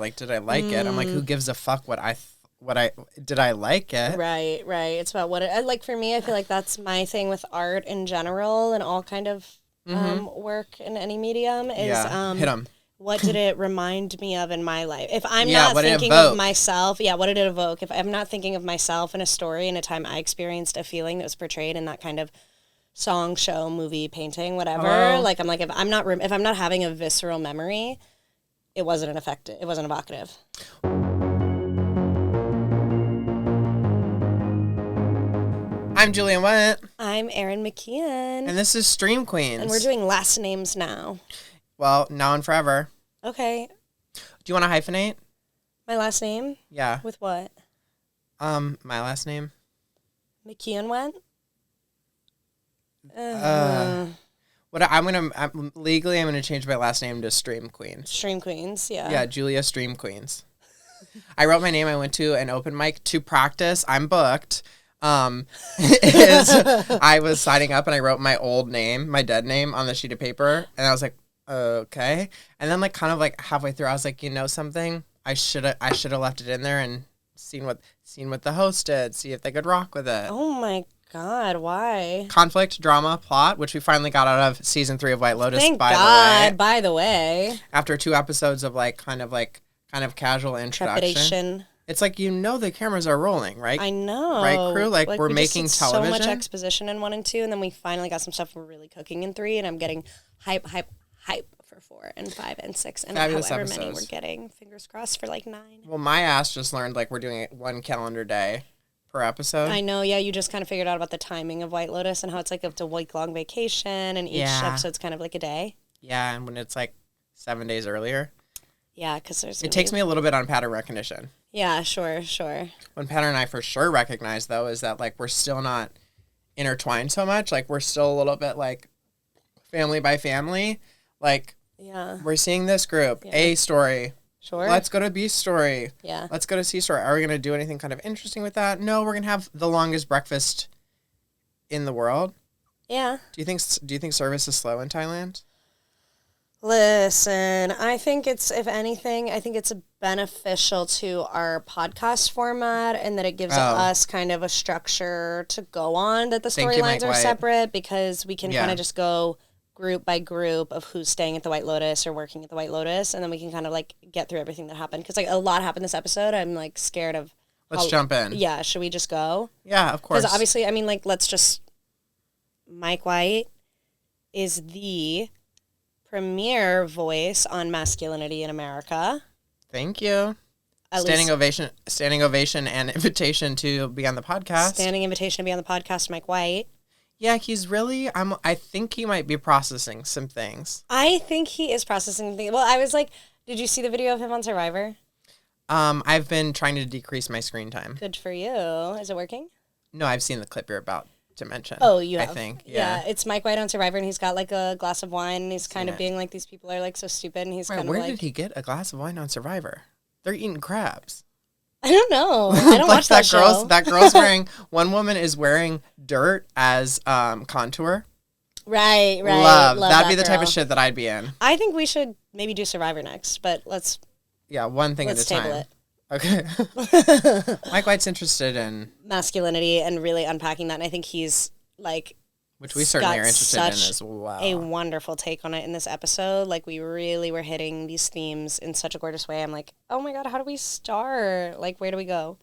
Like, did I like it? I'm like, who gives a fuck did I like it? Right. It's about what it, like for me, I feel like that's my thing with art in general and all kind of work in any medium is hit 'em. What did it remind me of in my life? If I'm Yeah, not what did it thinking evoke? of myself, what did it evoke? If I'm not thinking of myself in a story in a time I experienced a feeling that was portrayed in that kind of song, show, movie, painting, whatever, like I'm like if I'm not having a visceral memory, it wasn't it wasn't evocative. I'm Julian Went. I'm Erin McKeon. And this is Stream Queens. And we're doing last names now. Well, now and forever. Okay. Do you want to hyphenate? My last name? Yeah. With what? My last name. McKeon Went? What I'm gonna change my last name to Stream Queens. Stream Queens, yeah. Yeah, Julia Stream Queens. I wrote my name. I went to an open mic to practice. I'm booked. I was signing up and I wrote my old name, my dead name, on the sheet of paper, and I was like, okay. And then like kind of like halfway through, I was like, you know something, I should have left it in there and seen what the host did, see if they could rock with it. Oh my God, why? Conflict, drama, plot, which we finally got out of season 3 of White Lotus. Thank God. By the way, after 2 episodes of kind of casual introduction. Trepidation. It's like, the cameras are rolling, right? I know. Right, crew? Like we're making television. So much exposition in 1 and 2, and then we finally got some stuff we're really cooking in 3, and I'm getting hype for 4 and 5 and 6, and fabulous however episodes. many we're getting. Fingers crossed for 9. Well, my ass just learned we're doing it 1 calendar day per episode. I know, yeah. You just kind of figured out about the timing of White Lotus and how it's up to week-long vacation, and each episode's kind of like a day. Yeah, and when it's 7 days earlier. Yeah, because it takes me a little bit on pattern recognition. Yeah, sure. One pattern I for sure recognize, though, is that, we're still not intertwined so much. We're still a little bit, family by family. We're seeing this group, A story. Sure. Let's go to B story. Yeah. Let's go to C story. Are we going to do anything kind of interesting with that? No, we're going to have the longest breakfast in the world. Yeah. Do you think service is slow in Thailand? Listen, I think if anything, it's beneficial to our podcast format and that it gives us kind of a structure to go on, that the storylines are separate because we can kind of just go group by group of who's staying at the White Lotus or working at the White Lotus, and then we can kind of get through everything that happened because a lot happened this episode. I'm scared of. Let's jump in. Yeah, should we just go? Yeah, of course. Because obviously, let's just. Mike White is the premier voice on masculinity in America. Thank you. Standing ovation and invitation to be on the podcast. Standing invitation to be on the podcast, Mike White. Yeah, he's really, I think he might be processing some things. I think he is processing things. Well, I was did you see the video of him on Survivor? I've been trying to decrease my screen time. Good for you. Is it working? No, I've seen the clip you're about to mention. Oh, you have? I think, yeah. It's Mike White on Survivor, and he's got a glass of wine, and he's kind of being these people are so stupid, and he's kind of where did he get a glass of wine on Survivor? They're eating crabs. I don't know. I don't watch that show. That girl's wearing, one woman is wearing dirt as contour. Right. Love that'd be the type of shit that I'd be in. I think we should maybe do Survivor next, but let's. Yeah, one thing at a time. It. Okay. Mike White's interested in masculinity and really unpacking that, and I think he's which we certainly are interested in as well. A wonderful take on it in this episode. We really were hitting these themes in such a gorgeous way. I'm oh my God, how do we start? Where do we go?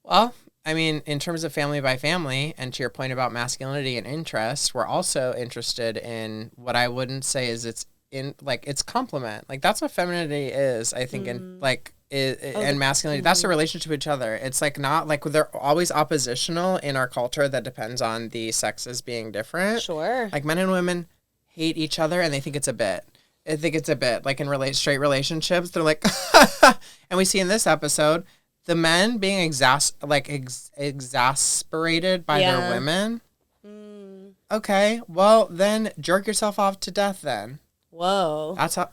Well, in terms of family by family, and to your point about masculinity and interest, we're also interested in what I wouldn't say is it's complement. That's what femininity is, I think, and masculinity. That's the relationship to each other. It's not they're always oppositional in our culture that depends on the sexes being different. Sure. Men and women hate each other and they think it's a bit. In straight relationships, they're and we see in this episode the men being exasperated by their women. Okay, well then jerk yourself off to death then. Whoa. That's how.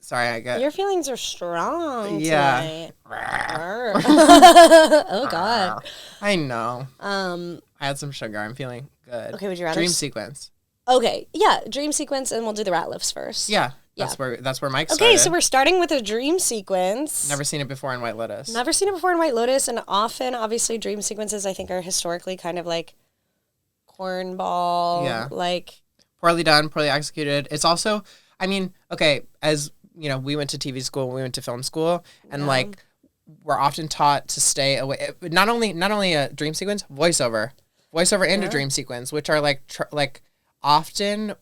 Sorry, I get. Your feelings are strong. Yeah. Oh God. I know. I had some sugar. I'm feeling good. Okay, would you rather dream sequence? Okay, yeah, dream sequence, and we'll do the rat lifts first. Yeah. That's where Mike started. Okay, so we're starting with a dream sequence. Never seen it before in White Lotus. Never seen it before in White Lotus, and often, obviously, dream sequences I think are historically kind of like cornball. Yeah. Like poorly done, poorly executed. It's also, I mean, okay, as you know, we went to TV school, we went to film school, and like we're often taught to stay away. Not only a dream sequence, voiceover into dream sequence, which are like often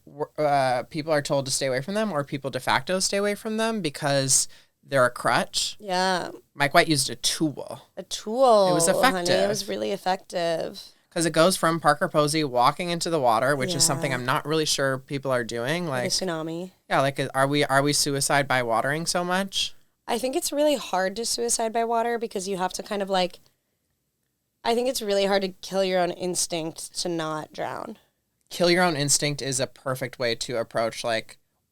people are told to stay away from them, or people de facto stay away from them because they're a crutch. Yeah. Mike White used a tool. A tool. It was effective. Honey. It was really effective. Because it goes from Parker Posey walking into the water, which is something I'm not really sure people are doing. Like a tsunami. Yeah, like are we suicide by watering so much? I think it's really hard to suicide by water because you have to kind of like, I think it's really hard to kill your own instinct to not drown. Kill your own instinct is a perfect way to approach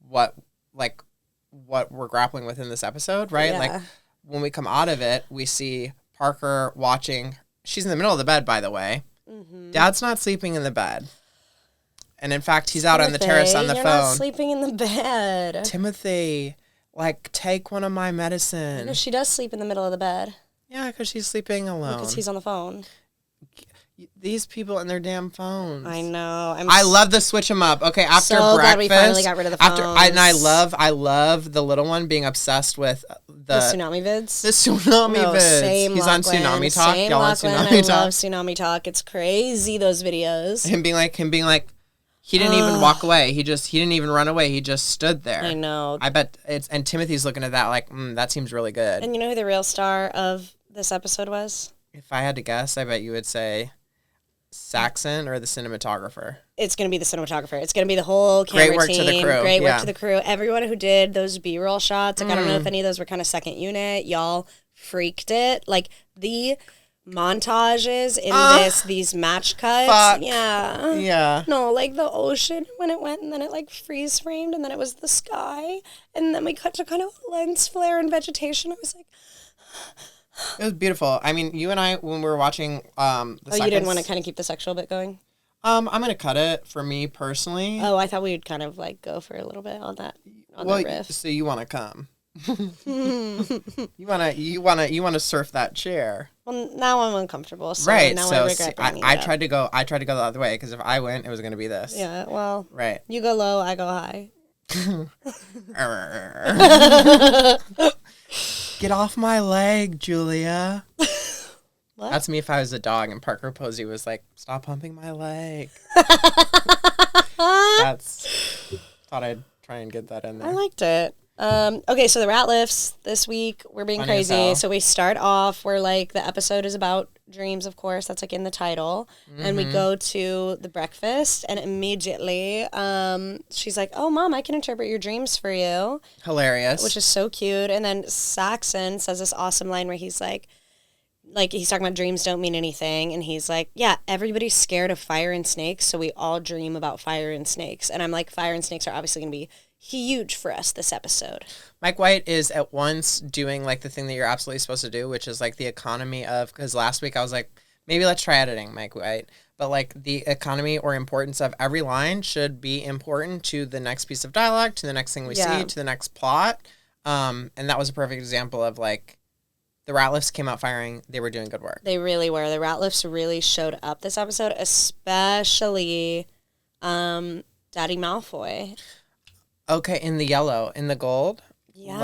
what we're grappling with in this episode, right? Yeah. Like when we come out of it, we see Parker watching. She's in the middle of the bed, by the way. Mm-hmm. Dad's not sleeping in the bed. And in fact, he's out on the terrace on the phone. Not sleeping in the bed. Timothy, like, take one of my medicine. No, she does sleep in the middle of the bed. Yeah, because she's sleeping alone. Because he's on the phone. These people and their damn phones. I know. I love the switch them up. Okay, after so breakfast. Glad we finally got rid of the phones. I love the little one being obsessed with the tsunami vids. The tsunami vids. Same He's Lachlan, on Tsunami Talk. Same Y'all Lachlan, on Tsunami Talk. I love Tsunami Talk. It's crazy, those videos. Him being like he didn't even walk away. He didn't even run away. He just stood there. I know. I bet and Timothy's looking at that like, that seems really good. And you know who the real star of this episode was? If I had to guess, I bet you would say Saxon or the cinematographer. It's going to be the cinematographer. It's going to be the whole camera team. Great work to the crew. Great work to the crew. Everyone who did those B-roll shots, like I don't know if any of those were kind of second unit. Y'all freaked it. Like the montages in these match cuts. Fuck. Yeah. Yeah. No, like the ocean when it went and then it like freeze framed and then it was the sky and then we cut to kind of lens flare and vegetation. I was like, it was beautiful. I mean, you and I, when we were watching you didn't want to kind of keep the sexual bit going? I'm going to cut it for me personally. Oh, I thought we'd kind of like go for a little bit on that riff. So you want to come. you want to surf that chair. Well, now I'm uncomfortable. So right. Now so I regret I tried to go the other way because if I went, it was going to be this. Yeah. Well. Right. You go low, I go high. Get off my leg, Julia. What? That's me if I was a dog and Parker Posey was like, stop humping my leg. Thought I'd try and get that in there. I liked it. Okay, so the rat lifts this week. We're being Funny crazy. So we start off where like the episode is about dreams, of course. That's like in the title. Mm-hmm. And we go to the breakfast and immediately she's like, oh, Mom, I can interpret your dreams for you. Hilarious. Which is so cute. And then Saxon says this awesome line where he's like he's talking about dreams don't mean anything. And he's like, yeah, everybody's scared of fire and snakes. So we all dream about fire and snakes. And I'm like, fire and snakes are obviously going to be huge for us this episode. Mike White is at once doing like the thing that you're absolutely supposed to do, which is like the economy of, because last week I was like, maybe let's try editing Mike White, but like the economy or importance of every line should be important to the next piece of dialogue, to the next thing we see, to the next plot. And that was a perfect example of like the Ratlifts came out firing. They were doing good work. They really were. The Ratlifts really showed up this episode, especially Daddy Malfoy. Okay, in the yellow, in the gold. Yeah,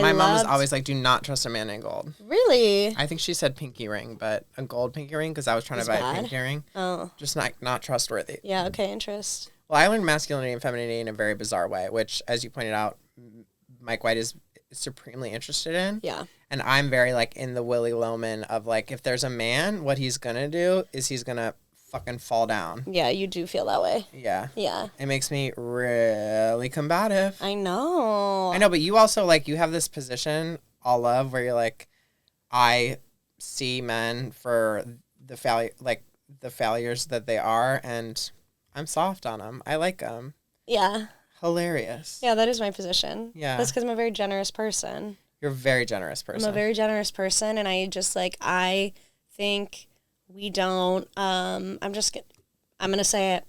My mom was always like, do not trust a man in gold. Really? I think she said pinky ring, but a gold pinky ring because I was trying to buy a pinky ring. Oh. Just not trustworthy. Yeah, okay, interest. Well, I learned masculinity and femininity in a very bizarre way, which, as you pointed out, Mike White is supremely interested in. Yeah. And I'm very, like, in the Willy Loman of, like, if there's a man, what he's going to do is he's going to fucking fall down. Yeah, you do feel that way. Yeah. Yeah. It makes me really combative. I know, but you also, like, you have this position, all love, where you're like, I see men for the failures that they are, and I'm soft on them. I like them. Yeah. Hilarious. Yeah, that is my position. Yeah. That's because I'm a very generous person. You're a very generous person. I'm a very generous person, and I just, like, I think we don't, I'm going to say it.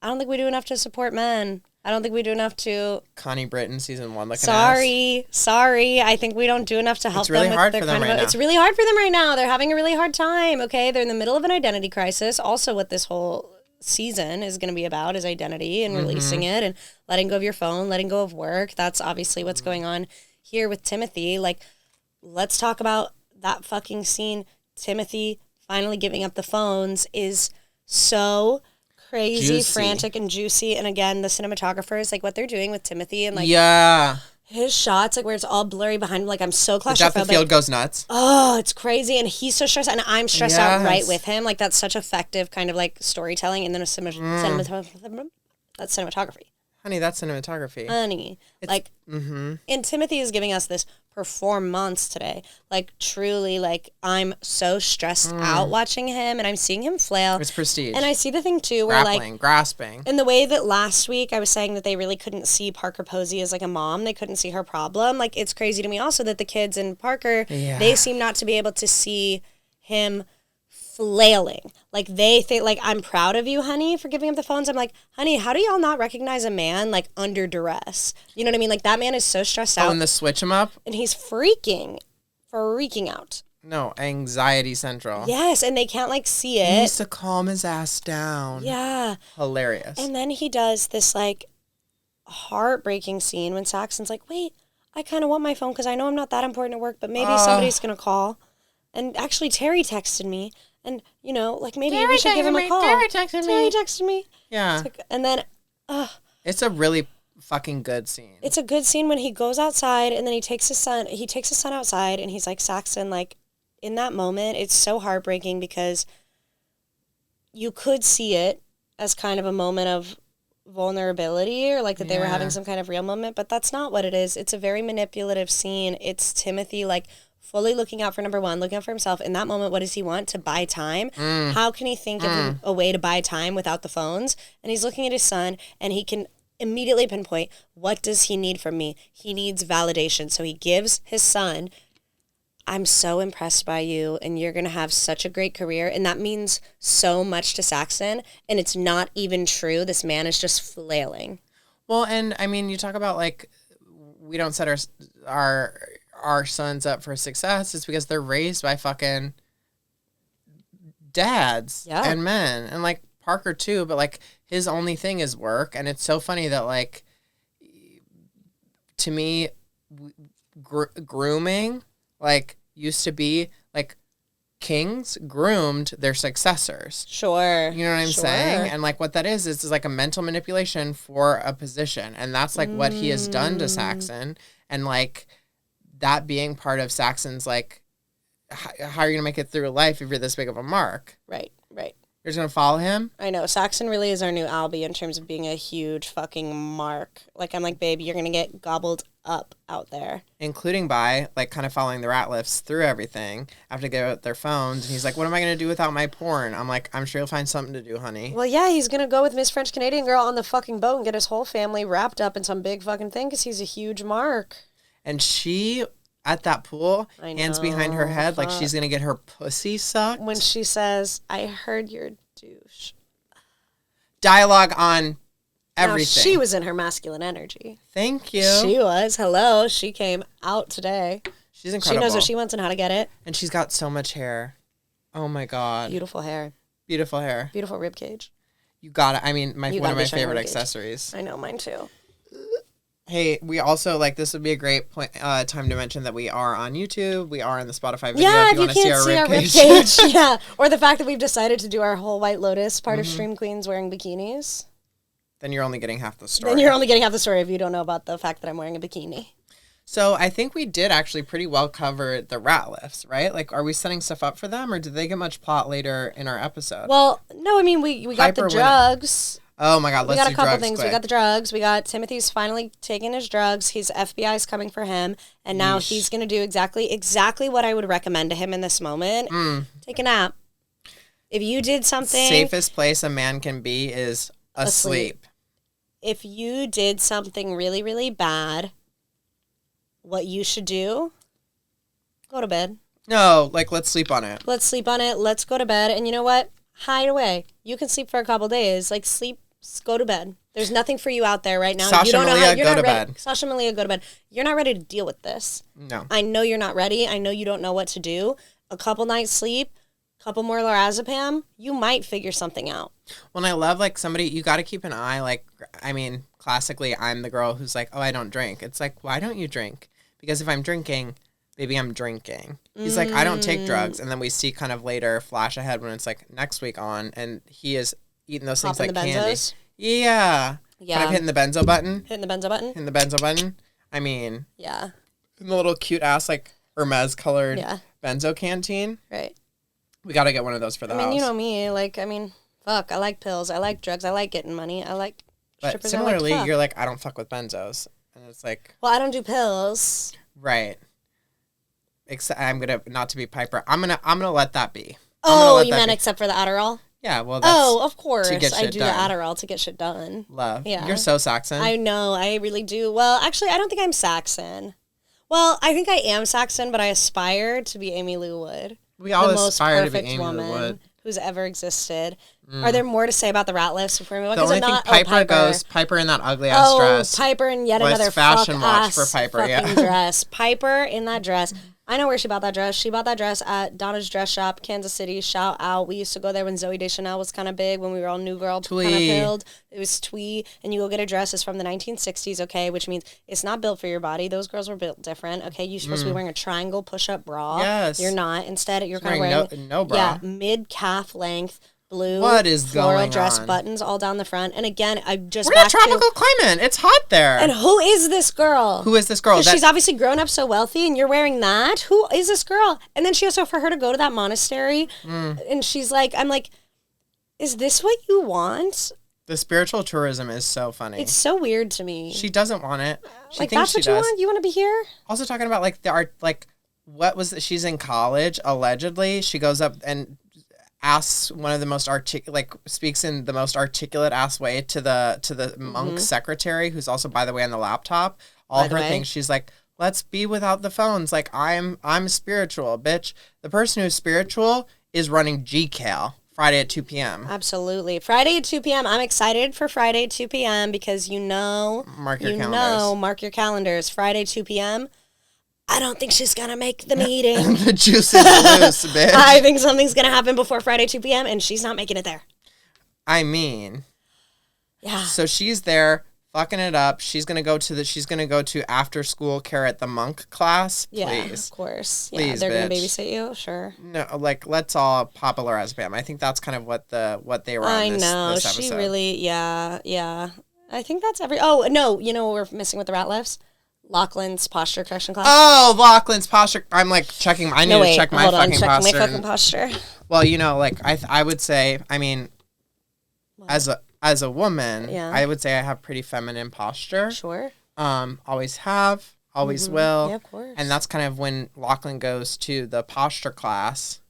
I don't think we do enough to support men. I don't think we do enough to... Connie Britton, season 1, looking Sorry. I think we don't do enough to help it's really them. Hard for them right now. It's really hard for them right now. They're having a really hard time, okay? They're in the middle of an identity crisis. Also, what this whole season is going to be about is identity and releasing it and letting go of your phone, letting go of work. That's obviously what's going on here with Timothy. Like, let's talk about that fucking scene. Timothy finally giving up the phones is so crazy, frantic, and juicy. And again, the cinematographers, like what they're doing with Timothy and like his shots, like where it's all blurry behind him. Like, I'm so claustrophobic. The depth of field goes nuts. Oh, it's crazy. And he's so stressed, and I'm stressed out right with him. Like, that's such effective kind of like storytelling, and then that's cinematography. Honey, that's cinematography. Honey. Like, and Timothy is giving us this performance today. Like, truly, like, I'm so stressed out watching him, and I'm seeing him flail. It's prestige. And I see the thing, too, where, grasping. In the way that last week I was saying that they really couldn't see Parker Posey as, like, a mom. They couldn't see her problem. Like, it's crazy to me also that the kids in Parker, they seem not to be able to see him flailing. Like, they think, like, I'm proud of you, honey, for giving up the phones. I'm like, honey, how do y'all not recognize a man, like, under duress? You know what I mean? Like, that man is so stressed out. Oh, and the switch him up? And he's freaking out. No, anxiety central. Yes, and they can't, like, see it. He needs to calm his ass down. Yeah. Hilarious. And then he does this, like, heartbreaking scene when Saxon's like, wait, I kind of want my phone because I know I'm not that important at work, but maybe somebody's going to call. And actually, Terry texted me. And, you know, like, maybe we should give him a call. Terry texted me. Yeah. Like, and then, it's a really fucking good scene. It's a good scene when he goes outside and then he takes his son outside and he's like, Saxon, like, in that moment, it's so heartbreaking because you could see it as kind of a moment of vulnerability or like that they were having some kind of real moment, but that's not what it is. It's a very manipulative scene. It's Timothy, like, fully looking out for number one, looking out for himself. In that moment, what does he want? To buy time. How can he think of a way to buy time without the phones? And he's looking at his son, and he can immediately pinpoint, what does he need from me? He needs validation. So he gives his son, I'm so impressed by you, and you're going to have such a great career. And that means so much to Saxon, and it's not even true. This man is just flailing. Well, and, I mean, you talk about, like, we don't set our sons up for success. It's because they're raised by fucking dads and men, and like Parker too, but like his only thing is work. And it's so funny that, like, to me, grooming, like, used to be like kings groomed their successors. Sure. You know what I'm saying? And like what that is like a mental manipulation for a position, and that's like what he has done to Saxon. And like that being part of Saxon's, like, how are you going to make it through life if you're this big of a mark? Right. You're just going to follow him? I know. Saxon really is our new Albie in terms of being a huge fucking mark. Like, I'm like, babe, you're going to get gobbled up out there. Including by, like, kind of following the rat lifts through everything after they get out their phones. And he's like, what am I going to do without my porn? I'm like, I'm sure you'll find something to do, honey. Well, yeah, he's going to go with Miss French Canadian Girl on the fucking boat and get his whole family wrapped up in some big fucking thing because he's a huge mark. And she, at that pool, hands behind her head, like she's going to get her pussy sucked. When she says, I heard you're douche. Dialogue on everything. Now, she was in her masculine energy. Thank you. She was. Hello. She came out today. She's incredible. She knows what she wants and how to get it. And she's got so much hair. Oh, my God. Beautiful hair. Beautiful hair. Beautiful rib cage. You got it. I mean, one of my favorite accessories. I know, mine too. Hey, we also, like, this would be a great time to mention that we are on YouTube. We are in the Spotify video if you want to see our rib cage. Yeah, or the fact that we've decided to do our whole White Lotus part of Stream Queens wearing bikinis. Then you're only getting half the story. Then you're only getting half the story if you don't know about the fact that I'm wearing a bikini. So I think we did actually pretty well cover the rat lifts, right? Like, are we setting stuff up for them, or did they get much plot later in our episode? Well, no, I mean, we got the drugs. Oh my God, let's do drugs. We got a couple things. Quick. We got the drugs. We got Timothy's finally taking his drugs. FBI's coming for him, and now he's going to do exactly what I would recommend to him in this moment. Take a nap. If you did something... Safest place a man can be is asleep. If you did something really, really bad, what you should do, go to bed. No, like, let's sleep on it. Let's sleep on it. Let's go to bed. And you know what? Hide away. You can sleep for a couple days. Like, sleep, go to bed. There's nothing for you out there right now. Sasha you don't know Malia, how, you're go not to ready. bed. Sasha Malia, go to bed. You're not ready to deal with this. No. I know you're not ready. I know you don't know what to do. A couple nights sleep, couple more lorazepam, you might figure something out. Well, and I love, like, somebody, you got to keep an eye, like, I mean, classically, I'm the girl who's like, oh, I don't drink. It's like, why don't you drink? Because if I'm drinking, baby, I'm drinking. He's like, I don't take drugs. And then we see kind of later, flash ahead when it's like next week on, and he is eating those things like candy. Benzos? Yeah. Yeah. Kind of hitting the benzo button. Hitting the benzo button? Hitting the benzo button. I mean. Yeah. In the little cute ass, like, Hermes colored benzo canteen. Right. We got to get one of those for the house. I mean, you know me. Like, I mean, fuck. I like pills. I like drugs. I like getting money. I like strippers. But similarly, you're like, I don't fuck with benzos. And it's like. Well, I don't do pills. Right. I'm gonna not to be Piper. I'm gonna let that be. Oh, you meant except for the Adderall? Yeah, well, that's of course. to get shit I do done. the Adderall to get shit done. Love. Yeah. You're so Saxon. I know. I really do. Well, actually, I don't think I'm Saxon. Well, I think I am Saxon, but I aspire to be Amy Lou Wood. We all aspire to be Amy Lou Wood. Who's ever existed. Are there more to say about the Ratliffs before we move on? The only thing Piper goes, Piper in that ugly ass dress. Piper in yet another fashion watch for Piper, Piper, dress. Piper in that dress. I know where she bought that dress. She bought that dress at Donna's Dress Shop, Kansas City. Shout out. We used to go there when Zoe Deschanel was kind of big, when we were all new girl kind of build. It was twee, and you go get a dress. It's from the 1960s, okay, which means it's not built for your body. Those girls were built different, okay? You're supposed to be wearing a triangle push-up bra. Yes. You're not. Instead, you're kind of wearing no bra. Yeah, mid-calf length. Blue, what is floral going dress on? Buttons all down the front. And again, I just we're in a tropical climate. It's hot there. And who is this girl? Who is this girl? She's obviously grown up so wealthy, and you're wearing that. Who is this girl? And then she also, for her to go to that monastery, and she's like, I'm like, is this what you want? The spiritual tourism is so funny. It's so weird to me. She doesn't want it. She like, thinks that's what she you does. want? You want to be here? Also talking about like the art, like what was it? She's in college allegedly. She goes up and asks one of the most speaks in the most articulate ass way to the monk secretary, who's also, by the way, on the laptop. All her things. She's like, let's be without the phones. Like I'm spiritual, bitch. The person who's spiritual is running GCal Friday at 2 p.m. Absolutely. Friday at 2 p.m. I'm excited for Friday at 2 p.m. because mark your calendars. Friday 2 p.m. I don't think she's going to make the meeting. The juice is loose, bitch. I think something's going to happen before Friday 2 p.m. and she's not making it there. I mean. Yeah. So she's there fucking it up. She's going to go to after school care at the monk class. Please. Yeah, of course. Please, yeah, they're going to bitch. babysit you. Sure. No, like let's all pop a lorazepam. I think that's kind of what they were on this episode. She really, yeah. I think that's oh, no, you know what we're missing with the Ratliffs? Lachlan's posture correction class. Oh, Lachlan's posture. I'm like checking. I need to check my fucking posture. My fucking posture. Well, you know, like I would say, I mean, what? as a woman, I would say I have pretty feminine posture. Sure. Always have, always will. Yeah, of course. And that's kind of when Lachlan goes to the posture class.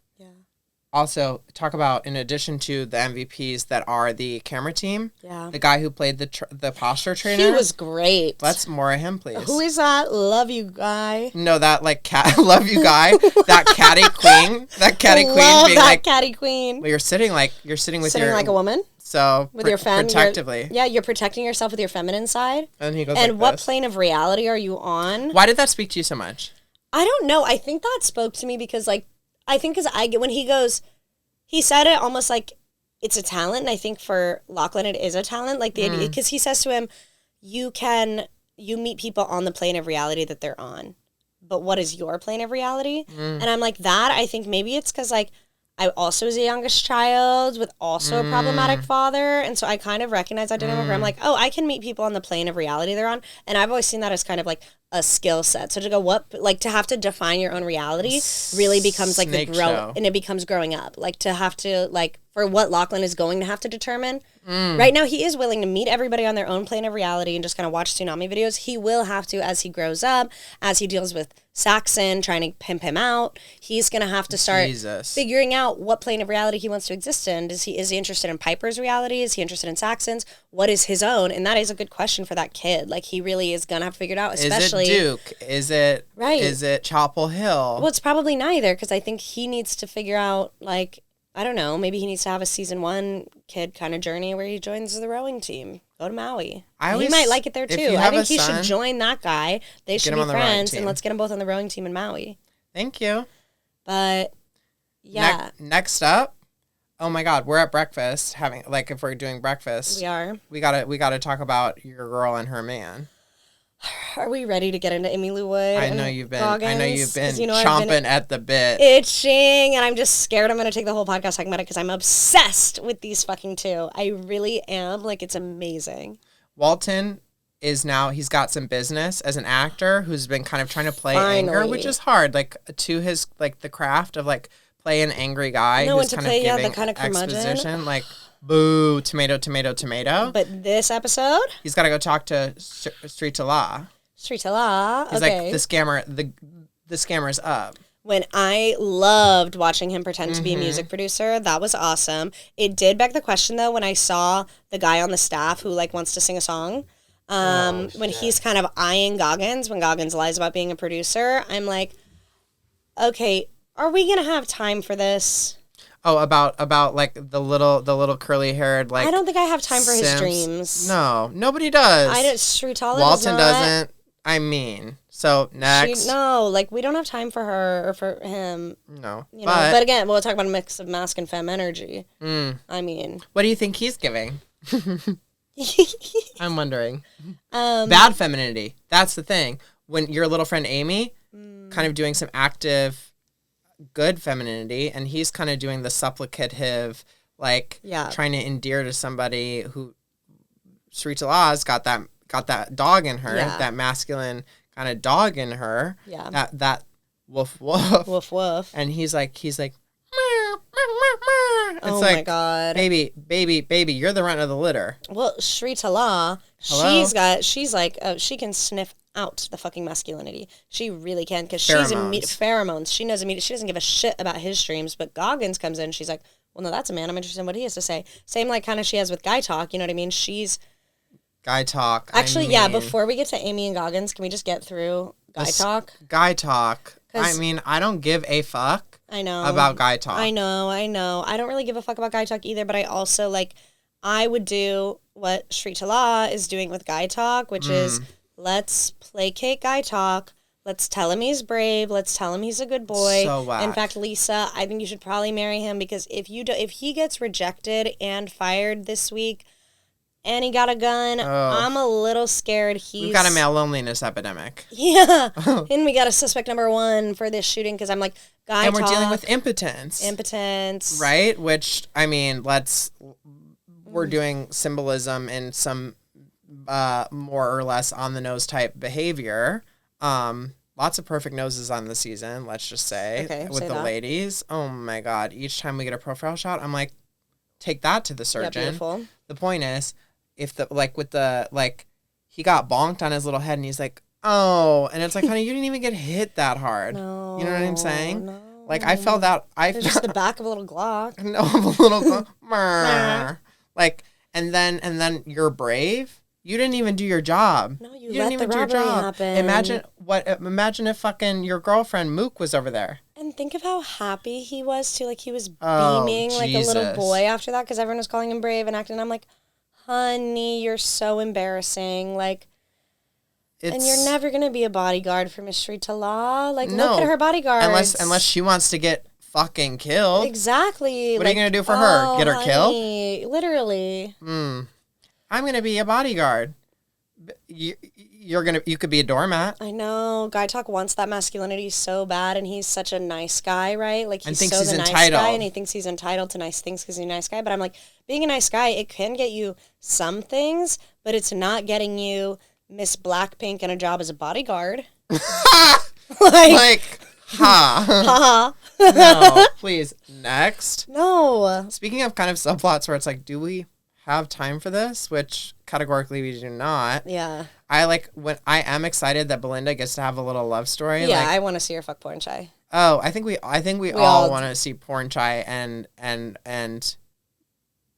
Also, talk about, in addition to the MVPs that are the camera team, the guy who played the posture trainer. He was great. Let's more of him, please. Who is that? Love you guy. No, that like love you guy. That catty queen. That catty queen love being that like catty queen. Well, you're sitting like like a woman. So with your protectively. You're protecting yourself with your feminine side. And he goes. And like what this. plane of reality are you on? Why did that speak to you so much? I don't know. I think that spoke to me because when he goes, he said it almost like it's a talent. And I think for Lachlan, it is a talent. Like the idea, because he says to him, you meet people on the plane of reality that they're on. But what is your plane of reality? And I'm like, that, I think maybe it's because like, I also was a youngest child with also a problematic father. And so I kind of recognize that dynamic where I'm like, oh, I can meet people on the plane of reality they're on. And I've always seen that as kind of like a skill set. So to go, to have to define your own reality really becomes like and it becomes growing up. Like to have to, like, for what Lachlan is going to have to determine. Right now, he is willing to meet everybody on their own plane of reality and just kind of watch tsunami videos. He will have to, as he grows up, as he deals with Saxon, trying to pimp him out, he's going to have to start figuring out what plane of reality he wants to exist in. Is he interested in Piper's reality? Is he interested in Saxon's? What is his own? And that is a good question for that kid. Like, he really is going to have to figure it out, especially... Is it Duke? Is it... Right. Is it Chapel Hill? Well, it's probably neither, because I think he needs to figure out, like... I don't know. Maybe he needs to have a season 1 kid kind of journey where he joins the rowing team. Go to Maui. He might like it there too. I think he should join that guy. They should be friends, and let's get them both on the rowing team in Maui. Thank you. But yeah. Next up, oh my God, we're at breakfast having if we're doing breakfast. We are. We gotta talk about your girl and her man. Are we ready to get into Amy Lou Wood? I know you've been chomping at the bit, itching, and I'm just scared I'm gonna take the whole podcast talking about it because I'm obsessed with these fucking two. I really am. It's amazing. Walton is now, he's got some business as an actor who's been kind of trying to play anger, which is hard, to his the craft of play an angry guy who's kind of giving the kind of exposition, boo, tomato, tomato, tomato. But this episode, he's got to go talk to Sritala. He's okay. The scammer. The scammer's up. When I loved watching him pretend to be a music producer, that was awesome. It did beg the question though when I saw the guy on the staff who wants to sing a song. When he's kind of eyeing Goggins, when Goggins lies about being a producer, I'm like, okay, are we gonna have time for this? Oh, about the little curly haired I don't think I have time for his dreams. No, nobody does. Sritala Walton doesn't. I mean, so next. We don't have time for her or for him. No, but again, we'll talk about a mix of masc and femme energy. I mean, what do you think he's giving? I'm wondering. Bad femininity. That's the thing. When your little friend Amy, kind of doing some active, good femininity, and he's kind of doing the supplicative, trying to endear to somebody who Sritala's got that dog in her, that masculine kind of dog in her. Yeah. That woof woof. Woof woof. And he's like oh my God. Baby, you're the runt of the litter. Well, Sritala, she can sniff out the fucking masculinity. She really can, because she's pheromones. She knows immediately. She doesn't give a shit about his dreams, but Goggins comes in, she's like, well, no, that's a man. I'm interested in what he has to say. Same kind of she has with Guy Talk, you know what I mean? She's... Guy Talk. Actually, before we get to Amy and Goggins, can we just get through Guy Talk? Guy Talk. I mean, I don't give a fuck about Guy Talk. I know. I don't really give a fuck about Guy Talk either, but I also, I would do what Sritala is doing with Guy Talk, which is, let's placate Guy Talk. Let's tell him he's brave. Let's tell him he's a good boy. So whack. In fact, Lisa, I think you should probably marry him, because if he gets rejected and fired this week, and he got a gun, I'm a little scared. We've got a male loneliness epidemic. Yeah. And we got a suspect number 1 for this shooting, because I'm like, Guy Talk. And we're dealing with impotence. Right? Which, I mean, we're doing symbolism in some more or less on-the-nose type behavior. Lots of perfect noses on the season, let's just say, with the ladies. Oh my God. Each time we get a profile shot, I'm like, take that to the surgeon. Yeah, beautiful. The point is, if he got bonked on his little head and he's like, oh, and it's like, honey, you didn't even get hit that hard. No, you know what I'm saying? No. I felt that. It's just the back of a little Glock. No, of a little Glock. And then you're brave. You didn't even do your job. No, you let the robbery happen. Imagine if fucking your girlfriend Mook was over there. And think of how happy he was too. He was beaming like a little boy after that, because everyone was calling him brave and acting. I'm like, honey, you're so embarrassing. And you're never gonna be a bodyguard for Miss Sritala. Look at her bodyguards. Unless she wants to get fucking killed. Exactly. What are you gonna do for her? Get her killed? Literally. I'm gonna be a bodyguard. You could be a doormat. I know. Guy Talk wants that masculinity so bad, and he's such a nice guy, right? He's so the nice guy, and he thinks he's entitled to nice things because he's a nice guy. But I'm like, being a nice guy, it can get you some things, but it's not getting you Miss Blackpink and a job as a bodyguard. Ha. No, please. Next. No. Speaking of kind of subplots where it's like, do we have time for this? Which categorically we do not. Yeah. I am excited that Belinda gets to have a little love story. Yeah, I want to see her fuck Porn Chai. Oh, I think we all want to see Porn Chai and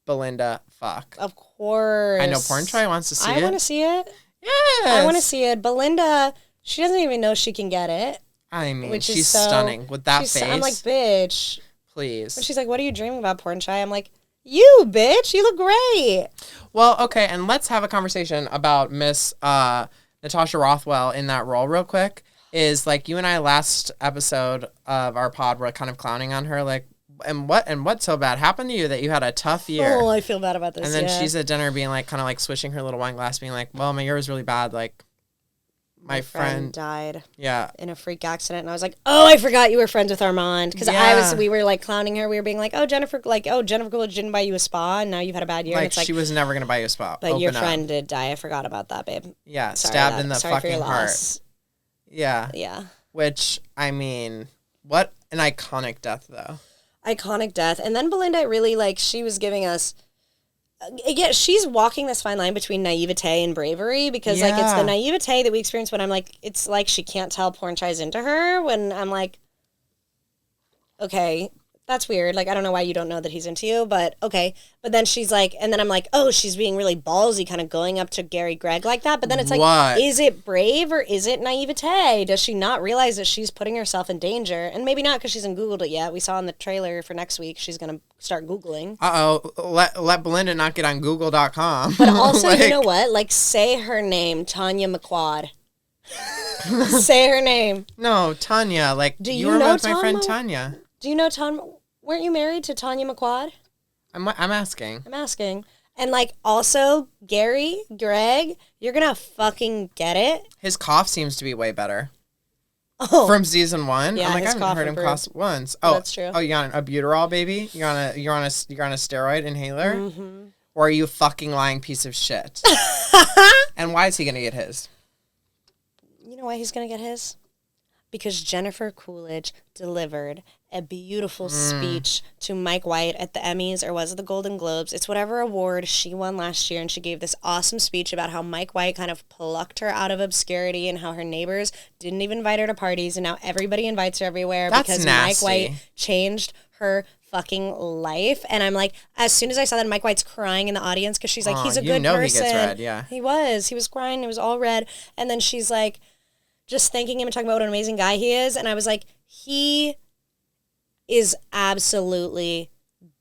Belinda fuck. Of course. I know Porn Chai wants to see it. I want to see it. Yes. I want to see it. Belinda, she doesn't even know she can get it. I mean, she's stunning with that face. I'm like, bitch. Please. But she's like, what are you dreaming about, Porn Chai? I'm like, You, bitch. You look great. Well, okay, and let's have a conversation about Miss Natasha Rothwell in that role real quick. Is like you and I last episode of our pod were kind of clowning on her, like, and what so bad happened to you that you had a tough year? Oh, I feel bad about this. And then she's at dinner being like, kind of like swishing her little wine glass, being like, well, my year was really bad. Like, my friend died. Yeah. In a freak accident. And I was like, oh, I forgot you were friends with Armand. Because we were like clowning her. We were being like, Jennifer Coolidge didn't buy you a spa and now you've had a bad year. Like, and it's like she was never going to buy you a spa. But your friend did die. I forgot about that, babe. Yeah. Stabbed in the fucking heart. Yeah. Yeah. Which, I mean, what an iconic death, though. Iconic death. And then Belinda really, like, she was giving us... Yeah, she's walking this fine line between naivete and bravery because, like, it's the naivete that we experience when I'm like, it's like she can't tell porn ties into her when I'm like, okay, that's weird. Like, I don't know why you don't know that he's into you, but okay. But then she's like, and then I'm like, oh, she's being really ballsy, kind of going up to Gary Gregg like that. But then it's like, is it brave or is it naivete? Does she not realize that she's putting herself in danger? And maybe not because she hasn't Googled it yet. We saw in the trailer for next week, she's going to start Googling. Let Belinda not get on Google.com. But also, like, you know what? Like, say her name, Tanya McQuad. Say her name. No, Tanya. Like, do you were know with my friend Tanya. Do you know Tanya? Weren't you married to Tanya McQuad? I'm asking. I'm asking. And, like, also, Gary, Greg, you're going to fucking get it. His cough seems to be way better. Oh. From season 1? Yeah, I'm like, I haven't heard him cough once. Oh, that's true. Oh, you on a Buterol, baby? You're on a steroid inhaler? Mm-hmm. Or are you a fucking lying piece of shit? And why is he going to get his? You know why he's going to get his? Because Jennifer Coolidge delivered a beautiful speech to Mike White at the Emmys, or was it the Golden Globes? It's whatever award she won last year, and she gave this awesome speech about how Mike White kind of plucked her out of obscurity and how her neighbors didn't even invite her to parties, and now everybody invites her everywhere. That's because nasty. Mike White changed her fucking life. And I'm like, as soon as I saw that, Mike White's crying in the audience because she's like, he's a good person. He gets red, yeah. He was crying. It was all red. And then she's like, just thanking him and talking about what an amazing guy he is. And I was like, he is absolutely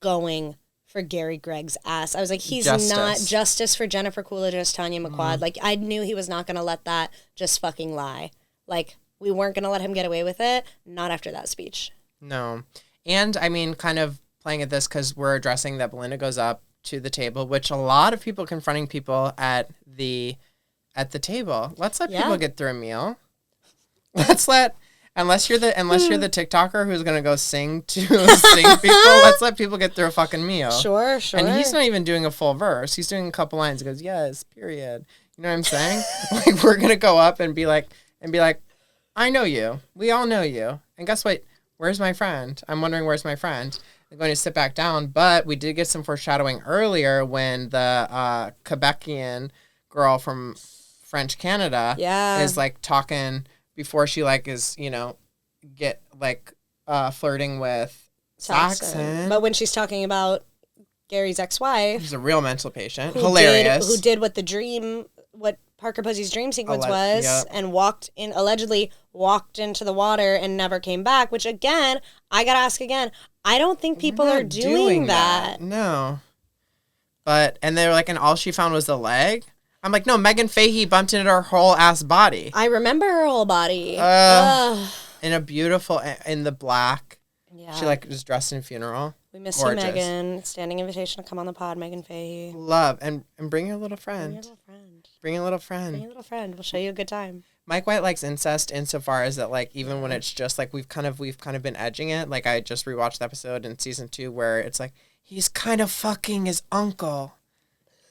going for Gary Gregg's ass. I was like, he's not justice for Jennifer Coolidge as Tanya McQuad. Like, I knew he was not going to let that just fucking lie. Like, we weren't going to let him get away with it. Not after that speech. No. And, I mean, kind of playing at this because we're addressing that Belinda goes up to the table, which a lot of people confronting people at the table. Let's let people get through a meal. Unless you're the TikToker who's gonna go sing people, let's let people get through a fucking meal. Sure. And he's not even doing a full verse. He's doing a couple lines. He goes, yes, period. You know what I'm saying? Like, we're gonna go up and be like, I know you. We all know you. And guess what? Where's my friend? I'm wondering where's my friend. I'm going to sit back down, but we did get some foreshadowing earlier when the Quebecian girl from French Canada is like talking before she like is, you know, get like flirting with Saxon. But when she's talking about Gary's ex-wife, who's a real mental patient, hilarious, who did what Parker Posey's dream sequence was, and allegedly walked into the water and never came back. Which again, I gotta ask again. I don't think people are doing that. No. And they were like, and all she found was the leg. I'm like, no, Megan Fahey bumped into her whole ass body. I remember her whole body. In a beautiful, in the black. Yeah. She like was dressed in funeral. We miss you, Megan. Standing invitation to come on the pod, Megan Fahey. Love. And bring your little friend. Bring your little friend. We'll show you a good time. Mike White likes incest insofar as that, like, even when it's just like we've kind of been edging it. Like, I just rewatched the episode in season 2 where it's like he's kind of fucking his uncle.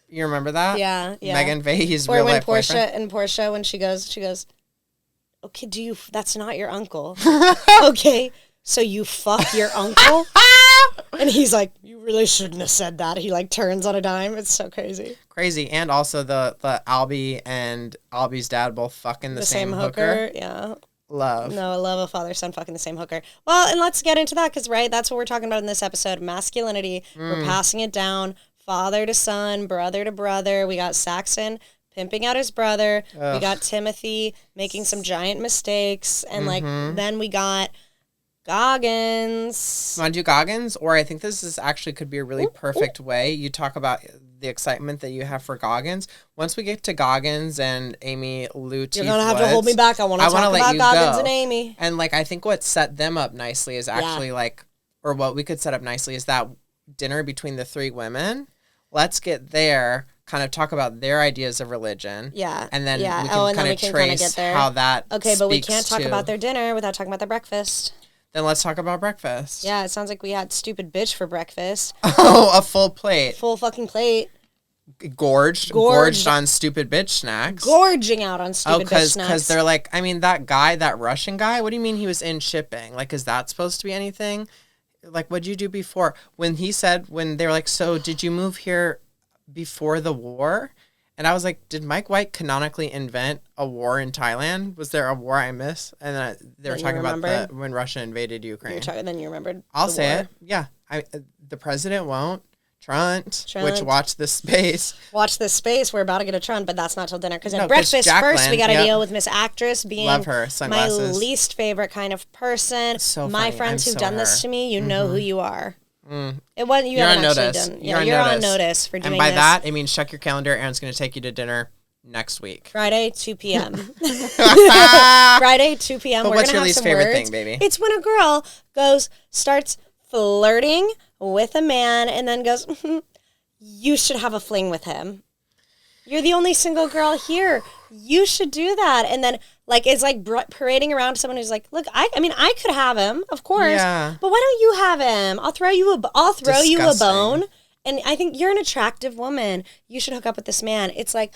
You remember that? Yeah. Megan Fahey's real life boyfriend. And Portia, when she goes, okay, that's not your uncle. Okay, so you fuck your uncle? And he's like, you really shouldn't have said that. He like turns on a dime. It's so crazy. Crazy. And also the Albie and Albie's dad both fucking the same hooker. Yeah. Love. No, I love a father-son fucking the same hooker. Well, and let's get into that because, right, that's what we're talking about in this episode. Masculinity. We're passing it down. Father to son, brother to brother. We got Saxon pimping out his brother. Ugh. We got Timothy making some giant mistakes. And, like, then we got Goggins. You want to do Goggins? Or I think this is actually could be a really perfect way. You talk about the excitement that you have for Goggins. Once we get to Goggins and Amy Lou Teeth You're going to have to hold me back. I want to talk about Goggins and Amy. And, like, I think what set them up nicely is actually, like, or what we could set up nicely is that dinner between the three women. Let's get there, kind of talk about their ideas of religion. Yeah. And then we can kind of trace how that Okay, but we can't talk about their dinner without talking about their breakfast. Then let's talk about breakfast. Yeah, it sounds like we had stupid bitch for breakfast. Oh, a full plate. Full fucking plate. Gorged on stupid bitch snacks. Gorging out on stupid bitch snacks. Because they're like, I mean, that guy, that Russian guy, what do you mean he was in shipping? Like, is that supposed to be anything? Like, what'd you do before? When they were like, so did you move here before the war? And I was like, did Mike White canonically invent a war in Thailand? Was there a war I missed? And then they were talking about when Russia invaded Ukraine. Then you remembered. I'll say it. Yeah. The president won't. Trunt. Which watch this space. Watch this space. We're about to get a Trunt, but that's not till dinner. Because at breakfast first, we got to deal with Miss Actress being Love her. Sunglasses. My least favorite kind of person. So my funny. friends who've done this to me, you know who you are. Mm. It wasn't you. You're haven't on actually notice. done. You're on notice for doing this. And by that, I mean check your calendar. Aaron's going to take you to dinner next week. Friday, 2 p.m. Friday, 2 p.m. But what's your least favorite thing, baby? It's when a girl starts flirting with a man and then goes, you should have a fling with him. You're the only single girl here. You should do that. And then, like, it's like parading around to someone who's like, look, I mean, I could have him, of course. Yeah. But why don't you have him? I'll throw you a bone. And I think you're an attractive woman. You should hook up with this man. It's like,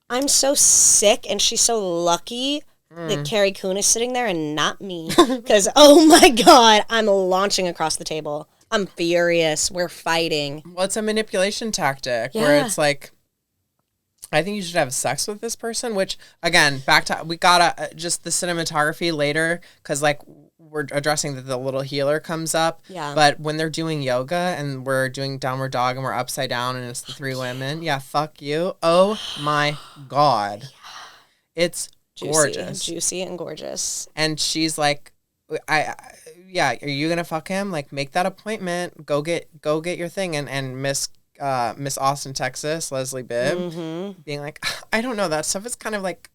I'm so sick and she's so lucky that Carrie Coon is sitting there and not me. Because, oh my God, I'm launching across the table. I'm furious. We're fighting. Well, it's a manipulation tactic where it's like, I think you should have sex with this person, which, again, we gotta, just the cinematography later, because, like, we're addressing that the little healer comes up. Yeah. But when they're doing yoga and we're doing downward dog and we're upside down and it's the three women, fuck you. Oh, my God. Yeah. It's gorgeous. Juicy and gorgeous. And she's like, are you gonna fuck him? Like, make that appointment. Go get your thing. And Miss Austin, Texas, Leslie Bibb, being like, I don't know, that stuff is kind of like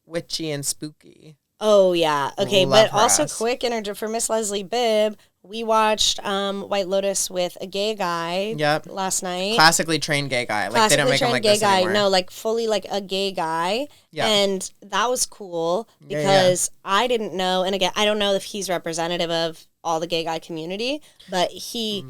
witchy and spooky. Oh yeah, okay, but also ass. Quick interview for Miss Leslie Bibb. We watched White Lotus with a gay guy. Last night. Classically trained gay guy. Like, they don't make him like this anymore. No, like fully like a gay guy. Yeah. And that was cool because I didn't know, and again, I don't know if he's representative of all the gay guy community, but he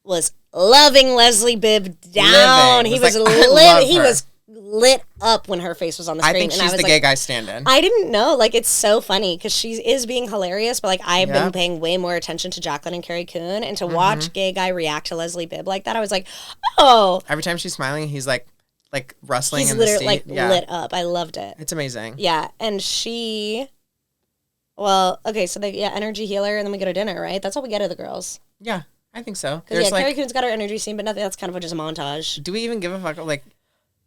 was loving Leslie Bibb down. He was lit up when her face was on the screen. I think she's the gay guy stand-in. I didn't know. Like, it's so funny because she is being hilarious, but like I've been paying way more attention to Jacqueline and Carrie Coon, and to watch gay guy react to Leslie Bibb like that, I was like, oh. Every time she's smiling, he's like rustling in the seat. He's like lit up. I loved it. It's amazing. Yeah, and okay, so energy healer, and then we go to dinner, right? That's all we get of the girls. Yeah, I think so. Because Carrie Coon's got her energy scene, but nothing. That's kind of just a montage. Do we even give a fuck? Like,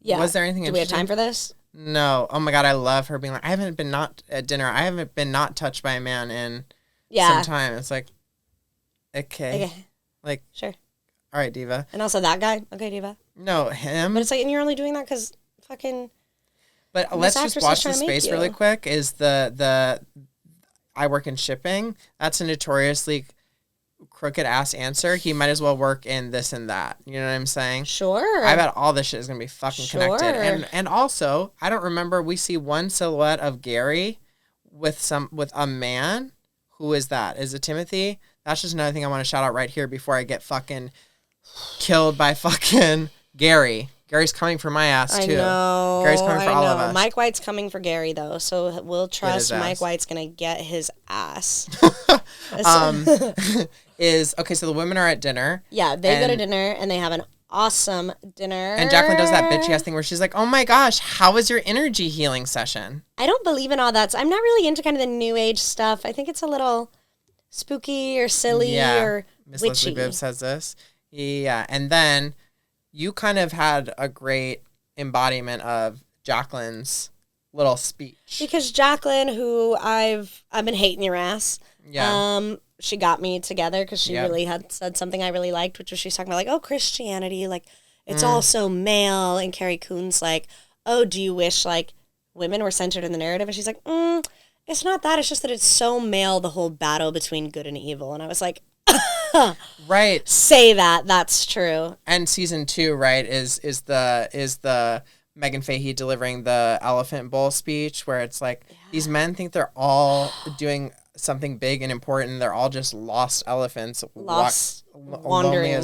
was there anything? Do we have time for this? No. Oh my God, I love her being like, I haven't been not at dinner. I haven't been not touched by a man in some time. It's like, okay. Like, sure. All right, diva. And also that guy. Okay, diva. No, him. But it's like, and you're only doing that because fucking. But let's just watch the space really quick. Is the I work in shipping. That's a notoriously crooked ass answer. He might as well work in this and that. You know what I'm saying? Sure. I bet all this shit is gonna be fucking connected. And also, I don't remember. We see one silhouette of Gary with a man. Who is that? Is it Timothy? That's just another thing I want to shout out right here before I get fucking killed by fucking Gary. Gary's coming for my ass, too. I know. Gary's coming for all of us. Mike White's coming for Gary, though, so we'll trust Mike White's going to get his ass. So the women are at dinner. Yeah, they go to dinner, and they have an awesome dinner. And Jacqueline does that bitchy ass thing where she's like, oh my gosh, how was your energy healing session? I don't believe in all that. So I'm not really into kind of the new age stuff. I think it's a little spooky or silly or Miss witchy. Leslie Bibb says this. Yeah, and then you kind of had a great embodiment of Jacqueline's little speech. Because Jacqueline, who I've been hating your ass. Yeah. she got me together because she really had said something I really liked, which was she's talking about like, oh, Christianity, like it's all so male. And Carrie Coon's like, oh, do you wish like women were centered in the narrative? And she's like, it's not that. It's just that it's so male, the whole battle between good and evil. And I was like, right. Say that. That's true. And season 2, right, is the Megan Fahey delivering the Elephant Bowl speech where it's like these men think they're all doing something big and important. They're all just lost elephants. Wandering.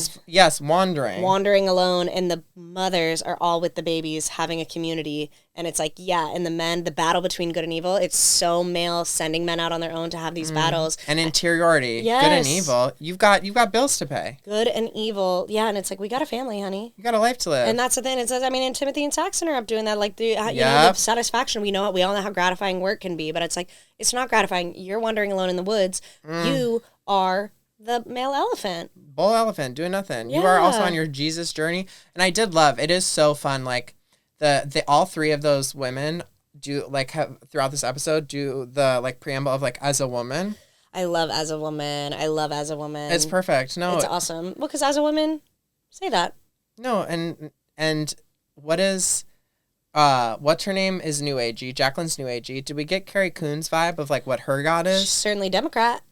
Wandering alone, and the mothers are all with the babies having a community. And it's like, and the men, the battle between good and evil, it's so male, sending men out on their own to have these battles. And interiority. Yes. Good and evil. You've got bills to pay. Good and evil. Yeah, and it's like, we got a family, honey. You got a life to live. And that's the thing. It says, I mean, and Timothy and Saxon are up doing that. Like, you know, the satisfaction. We all know how gratifying work can be, but it's like, it's not gratifying. You're wandering alone in the woods. You are the male elephant. Bull elephant, doing nothing. Yeah. You are also on your Jesus journey. And I did love, it is so fun, like, the all three of those women do, like, have, throughout this episode, do the, like, preamble of, like, as a woman. I love as a woman. It's perfect. No. It's awesome. Well, because as a woman, say that. No, and what is... what's her name is New Agey. Jacqueline's New Agey. Did we get Carrie Coon's vibe of, like, what her god is? She's certainly Democrat.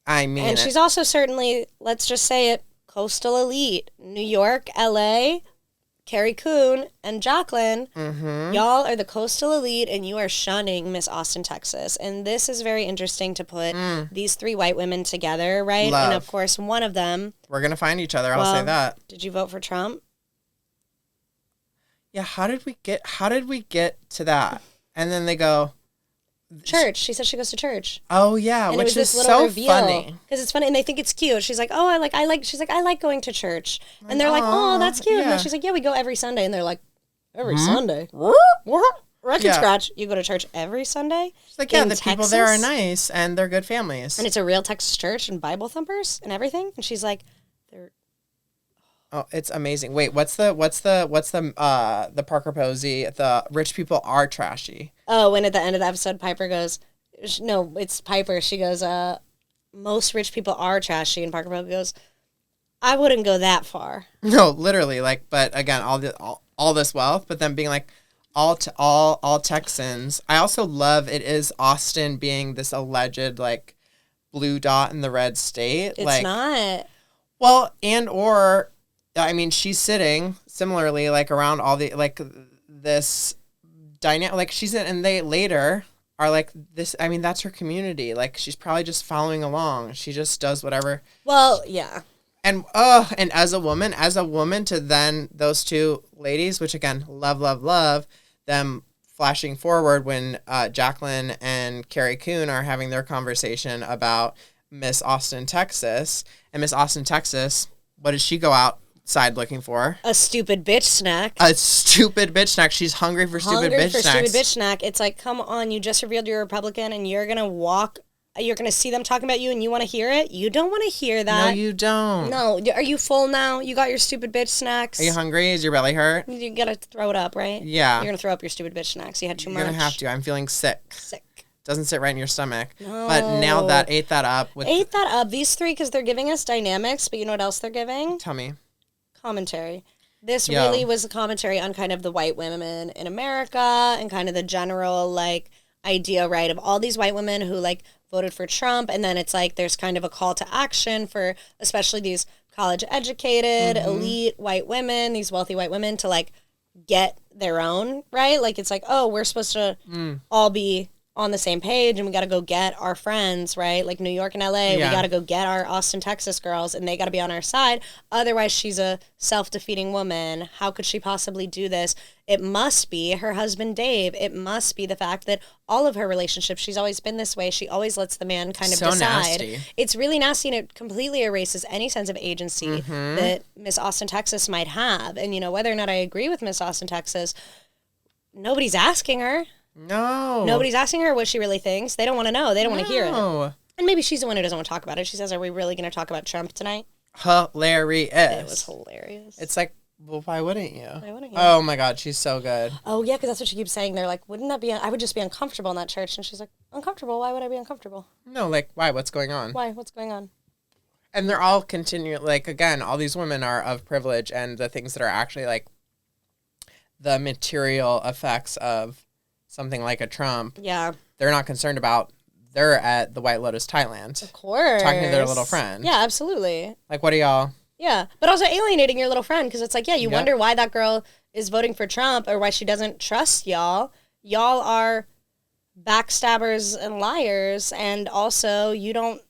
I mean, and she's also certainly, let's just say it, coastal elite. New York, LA, Carrie Coon, and Jacqueline. Mm-hmm. Y'all are the coastal elite, and you are shunning Miss Austin, Texas. And this is very interesting to put these 3 white women together, right? Love. And of course, one of them. We're gonna find each other. I'll say that. Did you vote for Trump? Yeah. How did we get to that? And then they go. Church. She said she goes to church. Oh yeah, and which is so funny because it's funny, and they think it's cute. She's like, oh, She's like, I like going to church, and they're like, oh, that's cute. Yeah. And then she's like, yeah, we go every Sunday, and they're like, every Sunday. Record scratch. You go to church every Sunday. She's like, yeah, the Texas? People there are nice, and they're good families, and it's a real Texas church and Bible thumpers and everything. And she's like, they're. Oh, it's amazing. Wait, what's the Parker Posey? The rich people are trashy. Oh, when at the end of the episode, Piper goes, no, it's Piper. She goes, most rich people are trashy. And Parker Posey goes, I wouldn't go that far. No, literally, like, but again, all this wealth, but then being like, all Texans. I also love it is Austin being this alleged, like, blue dot in the red state. It's like, not. Well, or... I mean, she's sitting similarly, like, around all the, like, this dynamic, like, she's in, and they later are like this. I mean, that's her community. Like, she's probably just following along. She just does whatever. Well, yeah. And as a woman to then those 2 ladies, which again, love them flashing forward when Jacqueline and Carrie Coon are having their conversation about Miss Austin, Texas. And Miss Austin, Texas, what did she go outside looking for? A stupid bitch snack. She's hungry for stupid bitch snack. It's like, come on, you just revealed you're a Republican and you're going to see them talking about you and you want to hear it? You don't want to hear that. No, you don't. No. Are you full now? You got your stupid bitch snacks? Are you hungry? Is your belly hurt? You got to throw it up, right? Yeah. You're going to throw up your stupid bitch snacks. You had too much. You're going to have to. I'm feeling sick. Doesn't sit right in your stomach. No. But nailed that. Ate that up. These 3, because they're giving us dynamics, but you know what else they're giving? Tell me. Commentary. This really was a commentary on kind of the white women in America and kind of the general, like, idea, right, of all these white women who, like, voted for Trump, and then it's like there's kind of a call to action for especially these college-educated, elite white women, these wealthy white women, to, like, get their own, right? Like, it's like, oh, we're supposed to all be on the same page, and we got to go get our friends, right? Like New York and LA, we got to go get our Austin, Texas girls, and they got to be on our side. Otherwise, she's a self-defeating woman. How could she possibly do this? It must be her husband, Dave. It must be the fact that all of her relationships, she's always been this way. She always lets the man kind of decide. Nasty. It's really nasty, and it completely erases any sense of agency that Miss Austin, Texas might have. And, you know, whether or not I agree with Miss Austin, Texas, nobody's asking her. No. Nobody's asking her what she really thinks. They don't want to know. They don't want to hear it. And maybe she's the one who doesn't want to talk about it. She says, are we really going to talk about Trump tonight? Hilarious. It was hilarious. It's like, Well, why wouldn't you? Why wouldn't you? Oh my God, she's so good. Oh yeah, because that's what she keeps saying. They're like, wouldn't that be? I would just be uncomfortable in that church, and she's like, uncomfortable? Why would I be uncomfortable? No, like why? What's going on? Why? What's going on? And they're all like again, all these women are of privilege, and the things that are actually like the material effects of something like a Trump. Yeah. They're not concerned about. They're at the White Lotus, Thailand. Of course. Talking to their little friend. Yeah, absolutely. Like, what do y'all? Yeah, but also alienating your little friend because it's like, yeah, you wonder why that girl is voting for Trump or why she doesn't trust y'all. Y'all are backstabbers and liars, and also you don't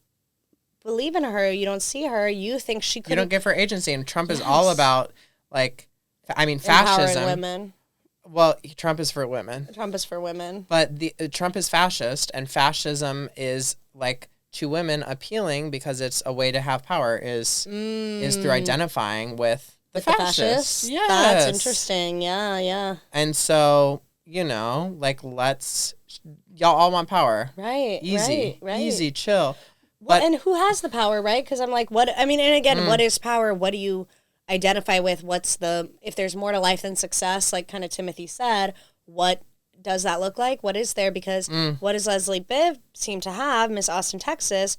believe in her. You don't see her. You think she could. You don't give her agency, and Trump is all about fascism. Empowering women. Well, Trump is for women. Trump is for women. But Trump is fascist, and fascism is like to women appealing because it's a way to have power is through identifying with the fascists. Yes. That's interesting. Yeah. And so, like y'all all want power. Right. Easy. Right. Easy, chill. Well, and who has the power, right? Because I'm like, what is power? What do you identify with? If there's more to life than success, like kind of Timothy said, what does that look like? What is there? Because what does Leslie Bibb seem to have, Miss Austin, Texas?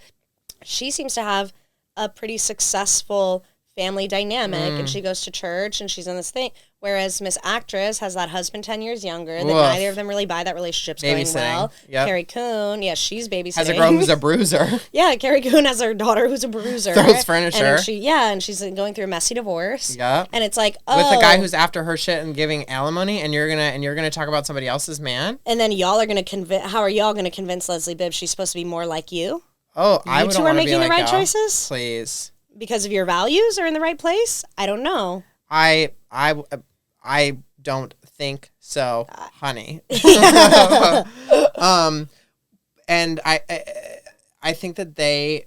She seems to have a pretty successful family dynamic, and she goes to church, and she's in this thing. Whereas Miss Actress has that husband 10 years younger, that neither of them really buy that relationship's going well. Yep. Carrie Coon, she's babysitting. Has a girl who's a bruiser. Yeah, Carrie Coon has her daughter who's a bruiser. Throws furniture. And she's going through a messy divorce. Yeah. And it's like, with a guy who's after her shit and giving alimony, and you're gonna talk about somebody else's man. And then y'all are gonna how are y'all gonna convince Leslie Bibb she's supposed to be more like you? Oh, I would. You two are making the right choices, please. Because of your values are in the right place. I don't know. I don't think so, honey. And I think that the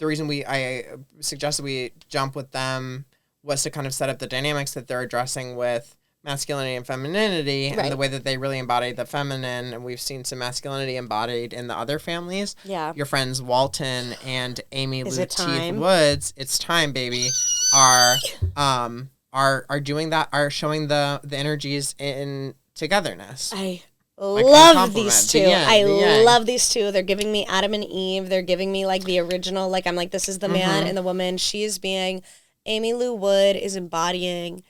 reason I suggested we jump with them was to kind of set up the dynamics that they're addressing with masculinity and femininity, and the way that they really embody the feminine. And we've seen some masculinity embodied in the other families. Yeah. Your friends Walton and Amy Lou Teeth Woods, it's time, baby, are doing that, are showing the energies in togetherness. I love these two. Love these two. They're giving me Adam and Eve. They're giving me like the original, like I'm like, this is the man and the woman. She is being, Amy Lou Wood is embodying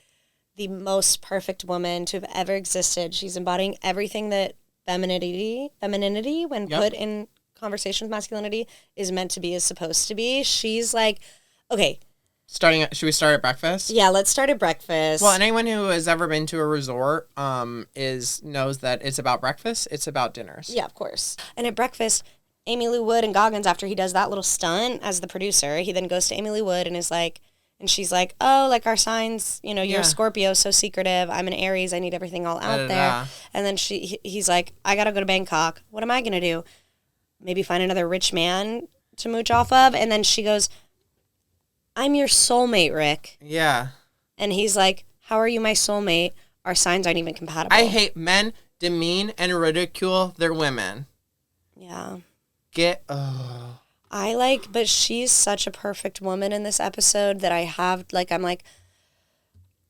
the most perfect woman to have ever existed. She's embodying everything that femininity when put in conversation with masculinity is meant to be, is supposed to be. She's like, okay. Should we start at breakfast? Yeah, let's start at breakfast. Well, and anyone who has ever been to a resort knows that it's about breakfast, it's about dinners. Yeah, of course. And at breakfast, Amy Lou Wood and Goggins, after he does that little stunt as the producer, he then goes to Amy Lou Wood and is like, and she's like, oh, like our signs, you're a Scorpio, so secretive. I'm an Aries. I need everything all out there. And then he's like, I got to go to Bangkok. What am I going to do? Maybe find another rich man to mooch off of? And then she goes, I'm your soulmate, Rick. Yeah. And he's like, how are you my soulmate? Our signs aren't even compatible. I hate men demean and ridicule their women. Yeah. But she's such a perfect woman in this episode that I have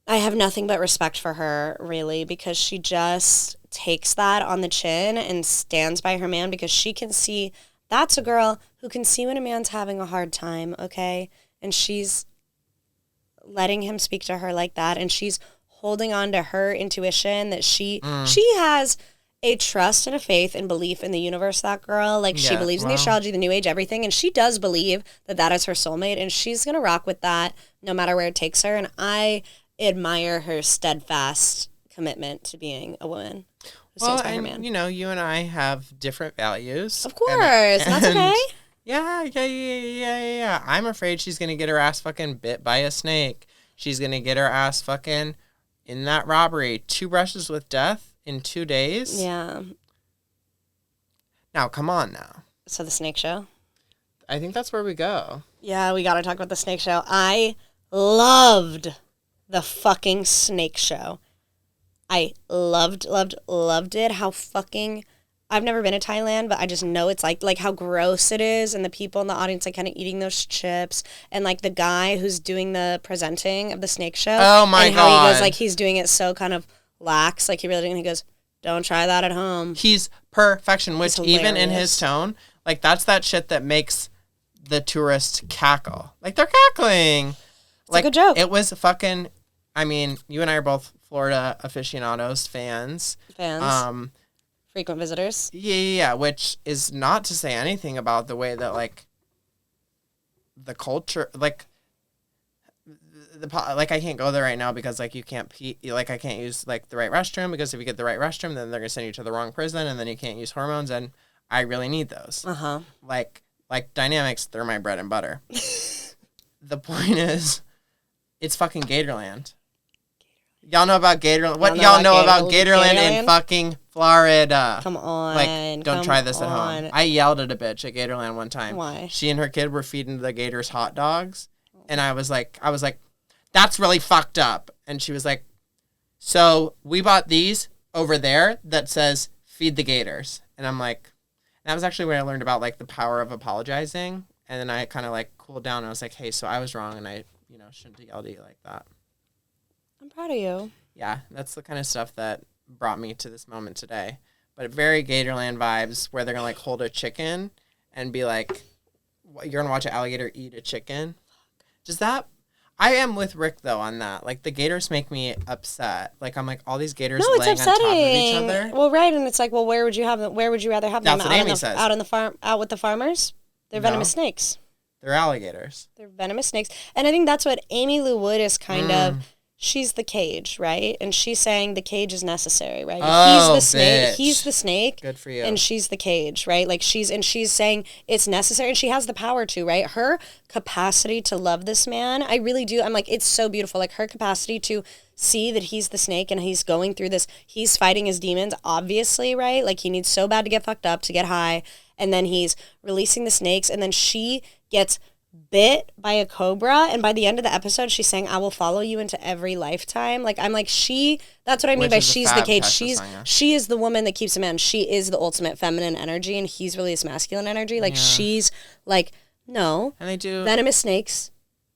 nothing but respect for her, really, because she just takes that on the chin and stands by her man, because she can see, that's a girl who can see when a man's having a hard time, okay? And she's letting him speak to her like that, and she's holding on to her intuition that she has a trust and a faith and belief in the universe, that girl. Like, she believes in the astrology, the new age, everything. And she does believe that is her soulmate. And she's going to rock with that no matter where it takes her. And I admire her steadfast commitment to being a woman who stands by her man. You and I have different values. Of course. That's okay. Yeah. I'm afraid she's going to get her ass fucking bit by a snake. She's going to get her ass fucking in that robbery. 2 brushes with death in 2 days? Yeah. Now, come on now. So the snake show? I think that's where we go. Yeah, we got to talk about the snake show. I loved the fucking snake show. I loved it. How fucking I've never been to Thailand, but I just know it's like how gross it is, and the people in the audience like kind of eating those chips, and like the guy who's doing the presenting of the snake show. Oh my and God. how he goes like he's doing it so kind of lax, like he really and he goes, "Don't try that at home." He's perfection, which even in his tone, like that's that shit that makes the tourists cackle. Like they're cackling. It's like a good joke. It was fucking. I mean, you and I are both Florida aficionados, fans. Frequent visitors. Yeah, which is not to say anything about the way that, like, the culture, like, like I can't go there right now because, like, you can't pee, like, I can't use, like, the right restroom because if you get the right restroom, then they're going to send you to the wrong prison and then you can't use hormones and I really need those. Uh-huh. Like dynamics, they're my bread and butter. The point is, it's fucking Gatorland. Y'all know about Gatorland? What y'all know about Gatorland in fucking Florida? Come on. Like, don't try this at home. I yelled at a bitch at Gatorland one time. Why? She and her kid were feeding the gators hot dogs. And I was like, that's really fucked up. And she was like, so we bought these over there that says feed the gators. And I'm like, that was actually when I learned about, like, the power of apologizing. And then I kind of, like, cooled down. And I was like, hey, so I was wrong. And I, shouldn't have yelled at you like that. I'm proud of you. Yeah, that's the kind of stuff that brought me to this moment today. But very Gatorland vibes where they're going to, like, hold a chicken and be like, you're going to watch an alligator eat a chicken? Does that... I am with Rick, though, on that. Like, the gators make me upset. Like, I'm like, all these gators laying on top of each other. Well, right, and it's like, well, where would you have them? Where would you rather have them? That's what Amy says. Out on the farm, out with the farmers? They're venomous snakes. They're alligators. They're venomous snakes. And I think that's what Amy Lou Wood is kind of... She's the cage, right? And she's saying the cage is necessary, right? Oh, he's the snake. Bitch. He's the snake. Good for you. And she's the cage, right? Like she's saying it's necessary, and she has the power to, right? Her capacity to love this man, I really do. I'm like, it's so beautiful. Like her capacity to see that he's the snake and he's going through this. He's fighting his demons, obviously, right? Like he needs so bad to get fucked up, to get high, and then he's releasing the snakes, and then she gets bit by a cobra, and by the end of the episode she's saying, I will follow you into every lifetime. Like I'm like, that's what I mean by she's the cage. She is the woman that keeps him in. She is the ultimate feminine energy, and he's really his masculine energy. Like she's like, no, and they do venomous snakes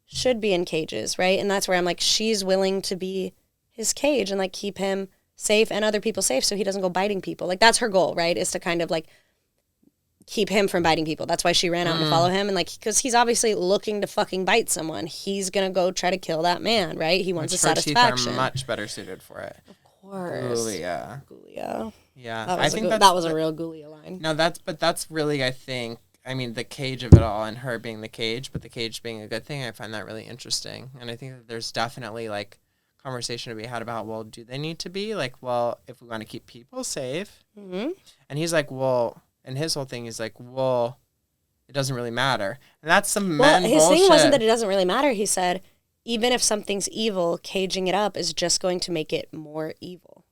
should be in cages, right? And that's where I'm like, she's willing to be his cage and like keep him safe and other people safe so he doesn't go biting people. Like that's her goal, right? Is to kind of like keep him from biting people. That's why she ran out to follow him. And like, because he's obviously looking to fucking bite someone. He's going to go try to kill that man, right? He wants a satisfaction. Teeth are much better suited for it. Of course. Ghoulia. Yeah. That was a real Ghoulia line. No, that's really, I think, I mean, the cage of it all and her being the cage, but the cage being a good thing, I find that really interesting. And I think that there's definitely like conversation to be had about, well, do they need to be? Like, well, if we want to keep people safe. Mm-hmm. And he's like, well... And his whole thing is like, well, it doesn't really matter. And that's some men bullshit. His thing wasn't that it doesn't really matter. He said, even if something's evil, caging it up is just going to make it more evil.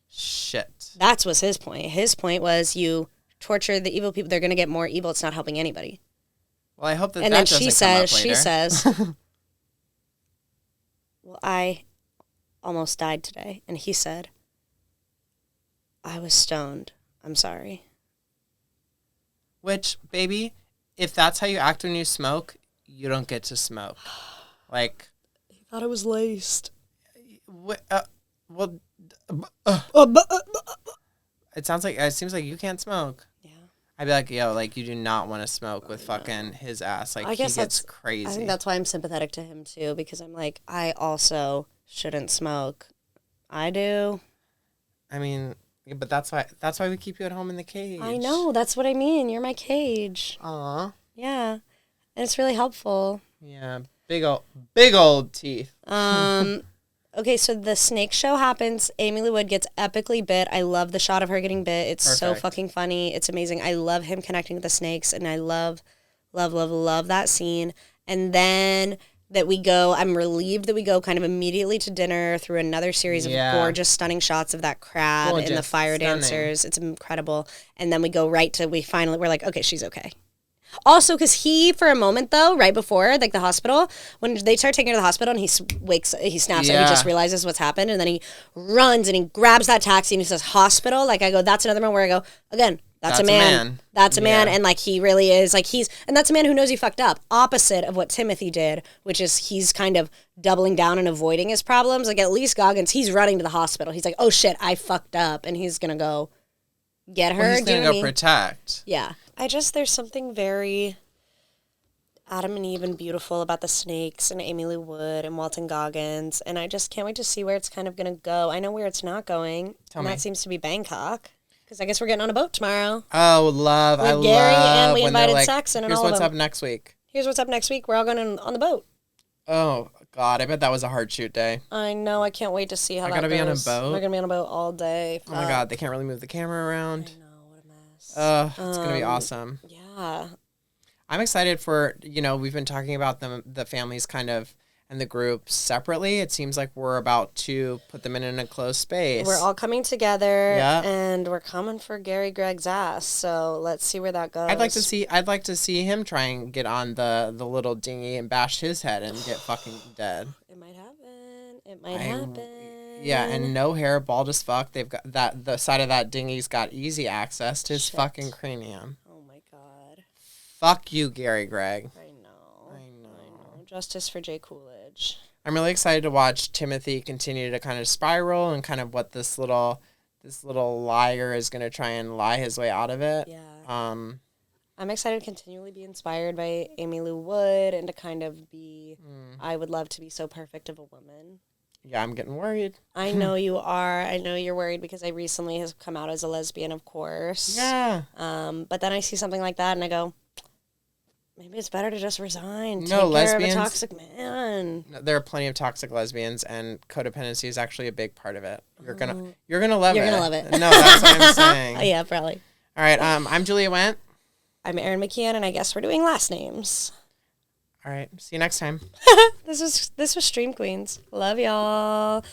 Shit. That was his point. His point was, you torture the evil people, they're going to get more evil. It's not helping anybody. Well, I hope that and that then she says, well, I almost died today. And he said, I was stoned. I'm sorry. Which, baby, if that's how you act when you smoke, you don't get to smoke. Like... He thought it was laced. It seems like you can't smoke. Yeah. I'd be like, yo, like, you do not want to smoke with fucking his ass. Like, I guess he gets crazy. I think that's why I'm sympathetic to him, too, because I'm like, I also shouldn't smoke. I do. I mean... Yeah, but that's why we keep you at home in the cage. I know. That's what I mean. You're my cage. Aw. Yeah. And it's really helpful. Yeah. Big old teeth. Okay, so the snake show happens. Amy Lou Wood gets epically bit. I love the shot of her getting bit. It's Perfect. So fucking funny. It's amazing. I love him connecting with the snakes, and I love that scene. And then... I'm relieved that we go kind of immedially to dinner through another series of gorgeous, stunning shots of that crab and the fire dancers. It's incredible. And then we go we're like, okay, she's okay. Also, because he, for a moment though, right before like the hospital, when they start taking her to the hospital, and he snaps out, he just realizes what's happened, and then he runs and he grabs that taxi and he says hospital. Like I go, that's another one where I go again. That's a man. That's a man. And like he really is like and that's a man who knows he fucked up. Opposite of what Timothy did, which is he's kind of doubling down and avoiding his problems. Like at least Goggins, he's running to the hospital. He's like, oh shit, I fucked up, and he's gonna go get her. Well, he's gonna go protect. Yeah. There's something very Adam and Eve and beautiful about the snakes and Amy Lou Wood and Walton Goggins, and I just can't wait to see where it's kind of gonna go. I know where it's not going, that seems to be Bangkok. Because I guess we're getting on a boat tomorrow. Oh, love. With Gary, and we invited Saxon and all of them. Here's what's up next week. Here's what's up next week. We're all going on the boat. Oh, God. I bet that was a hard shoot day. I know. I can't wait to see how that goes. I gotta be on a boat? We're going to be on a boat all day. Oh, my God. They can't really move the camera around. I know. What a mess. It's going to be awesome. Yeah. I'm excited for, we've been talking about the families kind of and the groups separately. It seems like we're about to put them in an enclosed space. We're all coming together, and we're coming for Gary Gregg's ass. So let's see where that goes. I'd like to see him try and get on the little dinghy and bash his head and get fucking dead. It might happen. Yeah, and no hair, bald as fuck. They've got the side of that dinghy's got easy access to his fucking cranium. Oh my God. Fuck you, Gary Gregg. I know. Justice for Jay Coolidge. I'm really excited to watch Timothy continue to kind of spiral and kind of what this little liar is going to try and lie his way out of it. Yeah. I'm excited to continually be inspired by Amy Lou Wood and to kind of be, I would love to be so perfect of a woman. Yeah, I'm getting worried. I know you are. I know you're worried because I recently has come out as a lesbian, of course. Yeah. But then I see something like that and I go, maybe it's better to just resign. No, Take lesbians. care of a toxic man. There are plenty of toxic lesbians, and codependency is actually a big part of it. You're gonna love it. You're gonna love it. No, that's what I'm saying. Yeah, probably. All right. I'm Julia Wendt. I'm Erin McKeon, and I guess we're doing last names. All right. See you next time. This was Stream Queens. Love y'all.